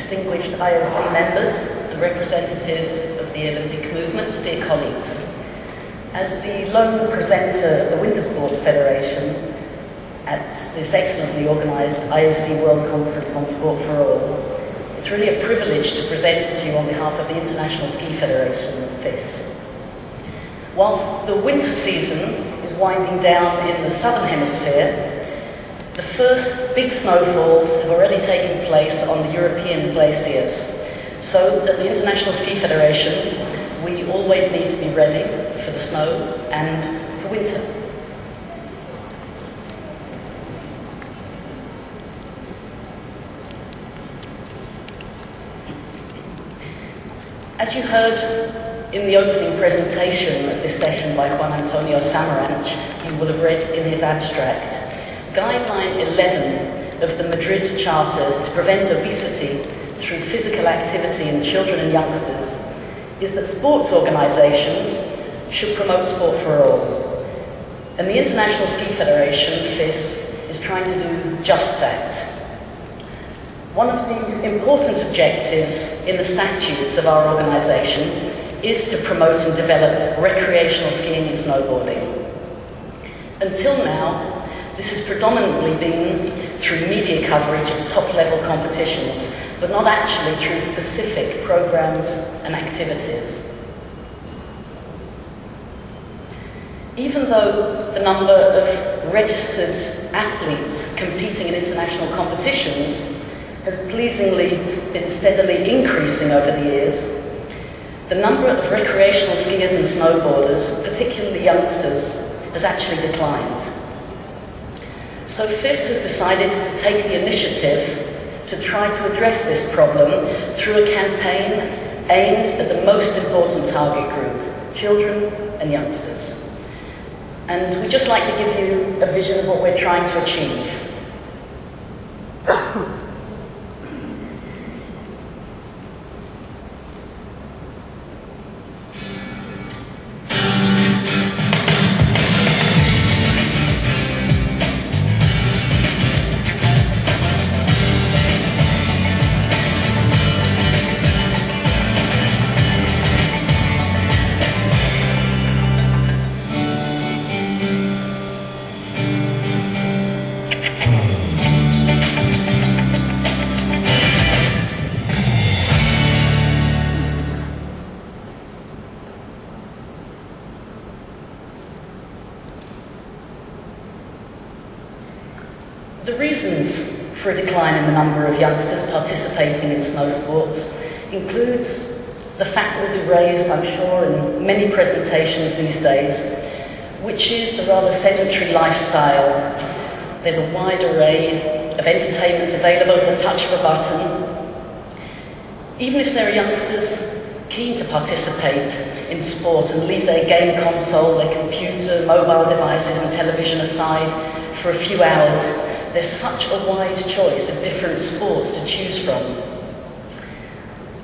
distinguished IOC members and representatives of the Olympic movement, dear colleagues. As the lone presenter of the Winter Sports Federation at this excellently organised IOC World Conference on Sport for All, it's really a privilege to present to you on behalf of the International Ski Federation, FIS. Whilst the winter season is winding down in the southern hemisphere, the first big snowfalls have already taken place on the European glaciers. So at the International Ski Federation, we always need to be ready for the snow and for winter. As you heard in the opening presentation of this session by Juan Antonio Samaranch, you will have read in his abstract, Guideline 11 of the Madrid Charter to prevent obesity through physical activity in children and youngsters is that sports organisations should promote sport for all. And the International Ski Federation, FIS, is trying to do just that. One of the important objectives in the statutes of our organisation is to promote and develop recreational skiing and snowboarding. Until now, this has predominantly been through media coverage of top-level competitions, but not actually through specific programs and activities. Even though the number of registered athletes competing in international competitions has pleasingly been steadily increasing over the years, the number of recreational skiers and snowboarders, particularly youngsters, has actually declined. So FIS has decided to take the initiative to try to address this problem through a campaign aimed at the most important target group, children and youngsters. And we'd just like to give you a vision of what we're trying to achieve. The reasons for a decline in the number of youngsters participating in snow sports includes the fact that will be raised, I'm sure, in many presentations these days, which is the rather sedentary lifestyle. There's a wide array of entertainment available at the touch of a button. Even if there are youngsters keen to participate in sport and leave their game console, their computer, mobile devices and television aside for a few hours, there's such a wide choice of different sports to choose from.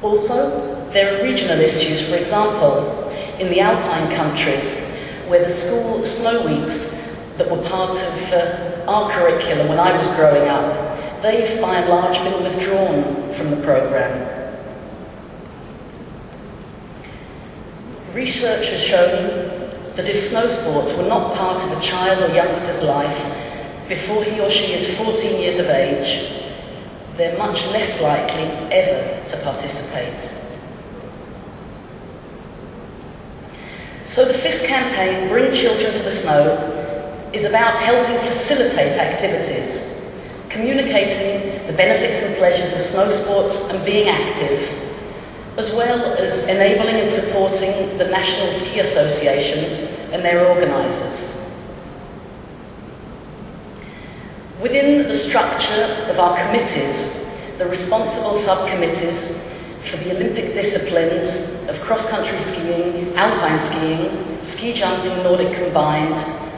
Also, there are regional issues. For example, in the Alpine countries, where the school snow weeks that were part of our curriculum when I was growing up, they've by and large been withdrawn from the programme. Research has shown that if snow sports were not part of a child or youngster's life before he or she is 14 years of age, they're much less likely ever to participate. So the FIS campaign, Bring Children to the Snow, is about helping facilitate activities, communicating the benefits and pleasures of snow sports and being active, as well as enabling and supporting the national ski associations and their organisers. Within the structure of our committees, the responsible subcommittees for the Olympic disciplines of cross-country skiing, alpine skiing, ski jumping, Nordic combined,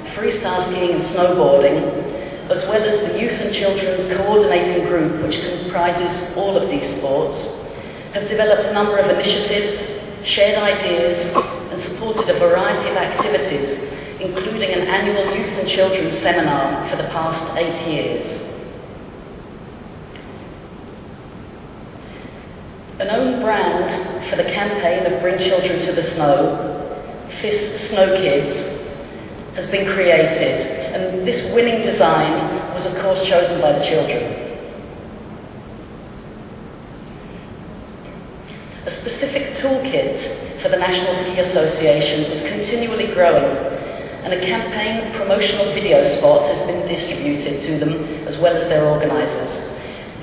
freestyle skiing and snowboarding, as well as the Youth and Children's Coordinating Group, which comprises all of these sports, have developed a number of initiatives, shared ideas, and supported a variety of activities, including an annual Youth and Children's seminar for the past 8 years. An own brand for the campaign of Bring Children to the Snow, FIS Snow Kids, has been created, and this winning design was of course chosen by the children. A specific toolkit for the National Ski Associations is continually growing, and a campaign promotional video spot has been distributed to them as well as their organisers.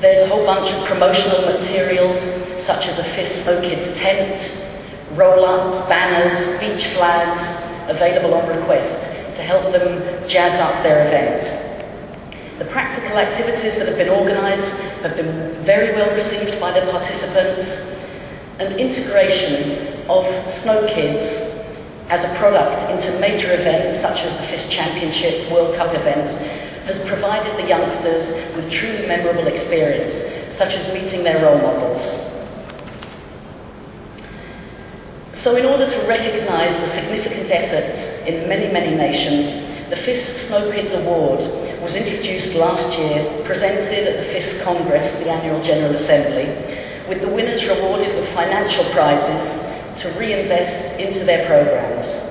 There's a whole bunch of promotional materials such as a FIS Snow Kids tent, roll-ups, banners, beach flags available on request to help them jazz up their event. The practical activities that have been organised have been very well received by the participants, and integration of Snow Kids as a product into major events such as the FIS Championships, World Cup events, has provided the youngsters with truly memorable experience, such as meeting their role models. So in order to recognise the significant efforts in many, many nations, the FIS Snow Kids Award was introduced last year, presented at the FIS Congress, the Annual General Assembly, with the winners rewarded with financial prizes to reinvest into their programmes.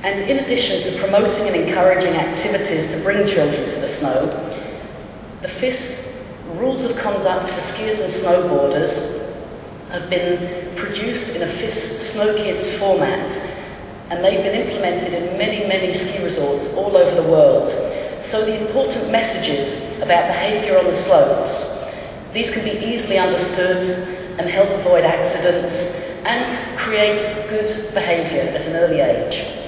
And in addition to promoting and encouraging activities to bring children to the snow, the FIS Rules of Conduct for Skiers and Snowboarders have been produced in a FIS Snow Kids format, and they've been implemented in many, many ski resorts all over the world. So the important messages about behaviour on the slopes, these can be easily understood and help avoid accidents and create good behaviour at an early age.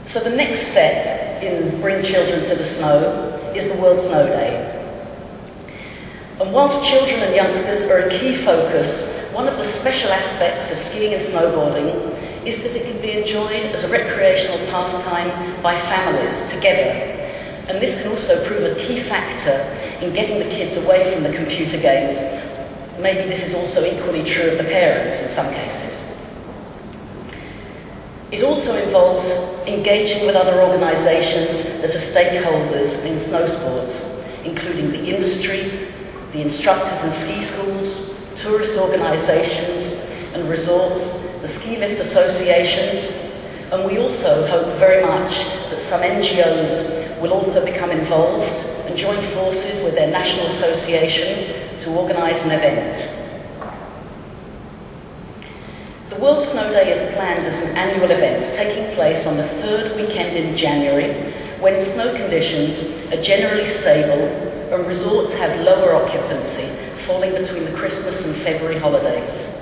So the next step in Bring Children to the Snow is the World Snow Day. And whilst children and youngsters are a key focus, one of the special aspects of skiing and snowboarding is that it can be enjoyed as a recreational pastime by families together. And this can also prove a key factor in getting the kids away from the computer games. Maybe this is also equally true of the parents in some cases. It also involves engaging with other organisations that are stakeholders in snow sports, including the industry, the instructors and ski schools, tourist organisations and resorts, the ski lift associations, and we also hope very much that some NGOs will also become involved and join forces with their national association to organise an event. The World Snow Day is planned as an annual event taking place on the third weekend in January, when snow conditions are generally stable and resorts have lower occupancy, falling between the Christmas and February holidays.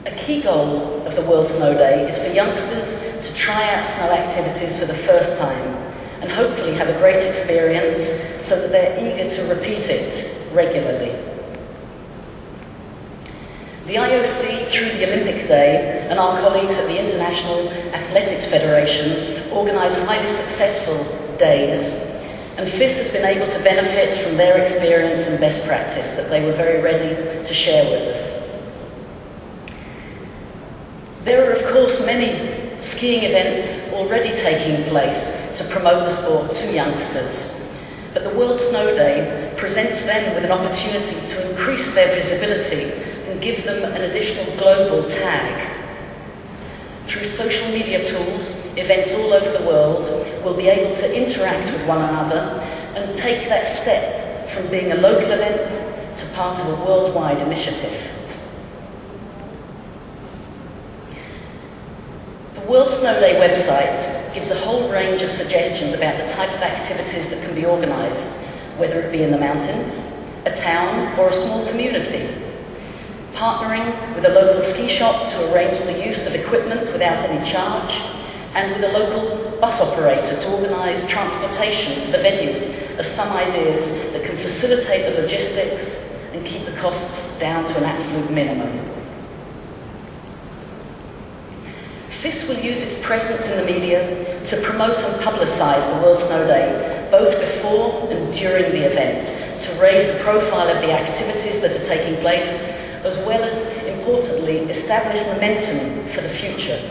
A key goal of the World Snow Day is for youngsters to try out snow activities for the first time and hopefully have a great experience so that they're eager to repeat it regularly. The IOC, through the Olympic Day, and our colleagues at the International Athletics Federation organise highly successful days, and FIS has been able to benefit from their experience and best practice that they were very ready to share with us. There are, of course, many skiing events already taking place to promote the sport to youngsters, but the World Snow Day presents them with an opportunity to increase their visibility and give them an additional global tag. Through social media tools, events all over the world will be able to interact with one another and take that step from being a local event to part of a worldwide initiative. The World Snow Day website gives a whole range of suggestions about the type of activities that can be organised, whether it be in the mountains, a town or a small community. Partnering with a local ski shop to arrange the use of equipment without any charge, and with a local bus operator to organise transportation to the venue are some ideas that can facilitate the logistics and keep the costs down to an absolute minimum. FIS will use its presence in the media to promote and publicise the World Snow Day, both before and during the event, to raise the profile of the activities that are taking place, as well as, importantly, establish momentum for the future.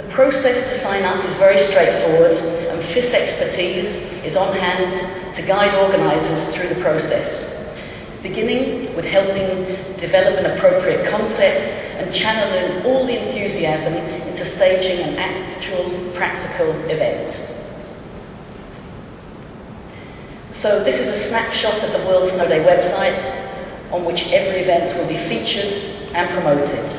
The process to sign up is very straightforward, and FIS expertise is on hand to guide organisers through the process, beginning with helping develop an appropriate concept and channeling all the enthusiasm into staging an actual practical event. So this is a snapshot of the World Snow Day website, on which every event will be featured and promoted.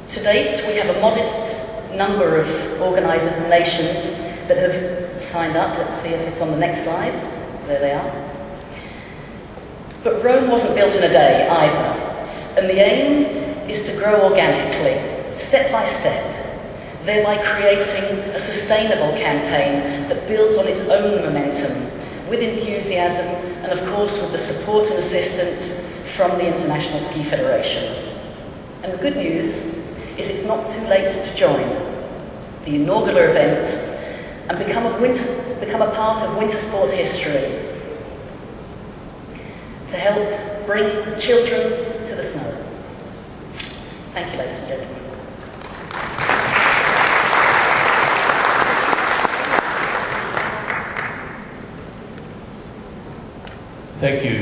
To date, we have a modest number of organisers and nations that have signed up. Let's see if it's on the next slide. There they are. But Rome wasn't built in a day either, and the aim is to grow organically, step by step, thereby creating a sustainable campaign that builds on its own momentum, with enthusiasm and of course with the support and assistance from the International Ski Federation. And the good news is it's not too late to join the inaugural event and become a part of winter sport history to help bring children to the snow. Thank you, ladies and gentlemen. Thank you,